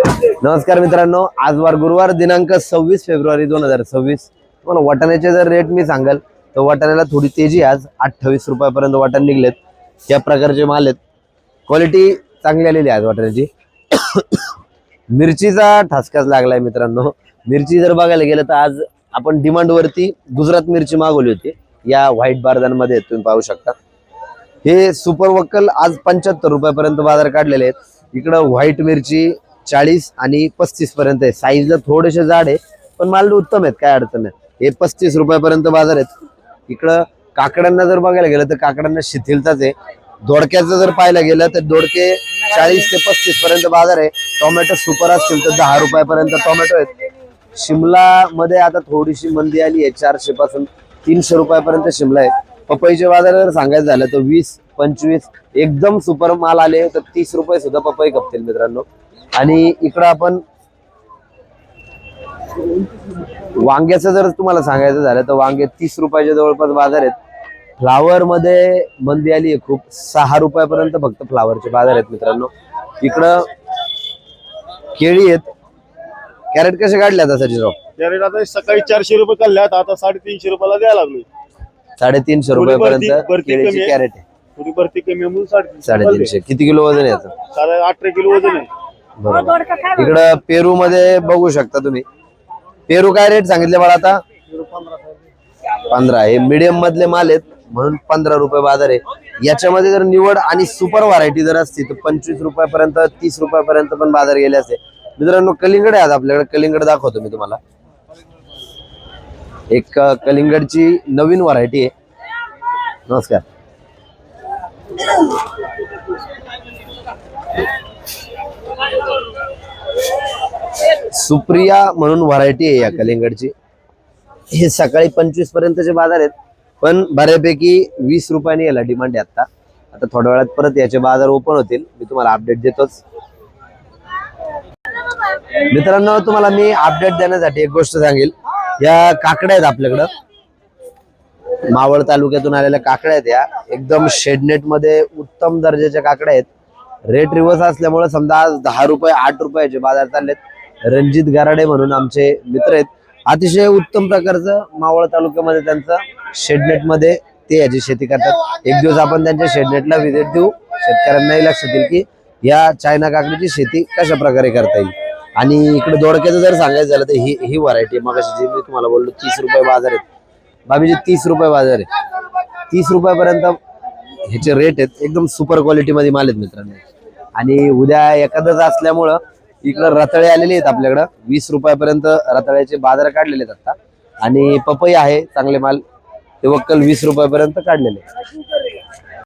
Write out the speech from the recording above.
नमस्कार मित्रांनो, आज वार गुरुवार दिनांक 26 फेब्रुवारी 2026। तुम्हाला वाटाण्याचे जर रेट मी सांगाल तर वाटाण्याला थोडी तेजी आज 28 रुपयापर्यंत वाटाणे निघलेत। या प्रकारचे माल आहेत, क्वालिटी चांगली आलेली आहे आज वाटाण्याची। मिरचीचा ठसकाच लागलाय मित्रांनो। मिरची जर बघायला गेलं तर आज आपण डिमांड वरती गुजरात मिरची मागवली होती, या व्हाईट बारदानमध्ये तुम्ही पाहू शकता। हे सुपर वक्कल आज 75 रुपयापर्यंत बाजार काढलेले आहेत। इकडं व्हाईट मिरची 40 आणि 35 पर्यंत आहे। साईजला थोडेसे जाड आहे पण माल उत्तम आहेत, काय अडचण नाही। हे 35 रुपयापर्यंत बाजार आहेत। इकडं काकड्यांना जर बघायला गेलं तर काकड्यांना शिथिलताच आहे। दोडक्याचं जर पाहायला गेलं तर दोडके 40 ते 35 पर्यंत बाजार आहे। टोमॅटो सुपर असतील तर 10 रुपयापर्यंत टोमॅटो आहेत। शिमला मध्ये आता थोडीशी मंदी आली आहे, 400 पासून 300 रुपयापर्यंत शिमला आहे। पपईचे बाजार जर सांगायचं झालं तर 20, 25 एकदम सुपर माल आले तर 30 रुपये सुद्धा पपई खपतील मित्रांनो। आणि इकडं आपण वांग्याचं जर तुम्हाला सांगायचं झालं तर वांगे 30 रुपयाच्या जवळपास बाजार आहेत। फ्लावर मध्ये मंदी आली आहे खूप, 6 रुपयापर्यंत फक्त फ्लावरचे बाजार आहेत मित्रांनो। इकडं केळी आहेत। कॅरेट कसे काढले आता सचिनराव? कॅरेट आता सकाळी 400 रुपये काढल्यात, आता 350 रुपयाला द्यायला लागलोय। 350 रुपयापर्यंत केळीची कॅरेट आहे। थोडी भरती कमी म्हणून 350। किती किलो वजन आहे याचं? 18 किलो वजन आहे। बरोबर। इकडं पेरू मध्ये बघू शकता तुम्ही। पेरू काय रेट सांगितले मला आता? 15। हे मीडियम मधले माल आहेत म्हणून 15 रुपये बाजार आहे। याच्यामध्ये जर निवड आणि सुपर व्हरायटी जर असती तर 25 रुपयापर्यंत 30 रुपयापर्यंत पण बाजार गेले असते मित्रांनो। कलिंगड आहे आज आपल्याकडे, कलिंगड दाखवतो मी तुम्हाला। एक कलिंगडची नवीन व्हरायटी आहे। नमस्कार। सुप्रिया म्हणून व्हरायटी आहे या कलिंगडची। हे सकाळी 25 पर्यंतचे बाजार आहेत पण बऱ्यापैकी 20 रुपयांनी याला डिमांड आहे। आता थोड्या वेळात परत याचे बाजार ओपन होतील, मी तुम्हाला अपडेट देतोच मित्रांनो। तुम्हाला मी अपडेट देण्यासाठी एक गोष्ट सांगेल, या काकड्या आहेत आपल्याकडं, मावळ तालुक्यातून आलेल्या काकड्या आहेत। या एकदम शेडनेट मध्ये उत्तम दर्जाच्या काकड्या आहेत। रेट रिवर्स असल्यामुळे समजा आज 10 रुपये 8 रुपयाचे बाजार चाललेत। रणजित गाराडे म्हणून आमचे मित्र आहेत, अतिशय उत्तम प्रकारचं मावळ तालुक्यामध्ये त्यांचं शेडनेट मध्ये ते याची शेती करतात। एक दिवस आपण त्यांच्या शेडनेटला व्हिजिट देऊ, शेतकऱ्यांनाही लक्षात येईल की या चायना काकडीची शेती कशा प्रकारे करता येईल। आणि इकडे दोडक्याचं जर सांगायचं झालं तर ही व्हरायटी मग जी मी तुम्हाला बोललो 30 रुपये बाजार आहेत बाबीजी, 30 रुपये बाजार आहे। 30 रुपयापर्यंत ह्याचे रेट आहेत, एकदम सुपर क्वालिटी मध्ये माल आहेत मित्रांनो। आणि उद्या एकादश असल्यामुळं इकडे रताळे आलेले आहेत आपल्याकडं, 20 रुपयापर्यंत रताळ्याचे बाजार काढलेले आहेत आता। आणि पपई आहे चांगले माल, ते वक्कल 20 रुपयापर्यंत काढलेले।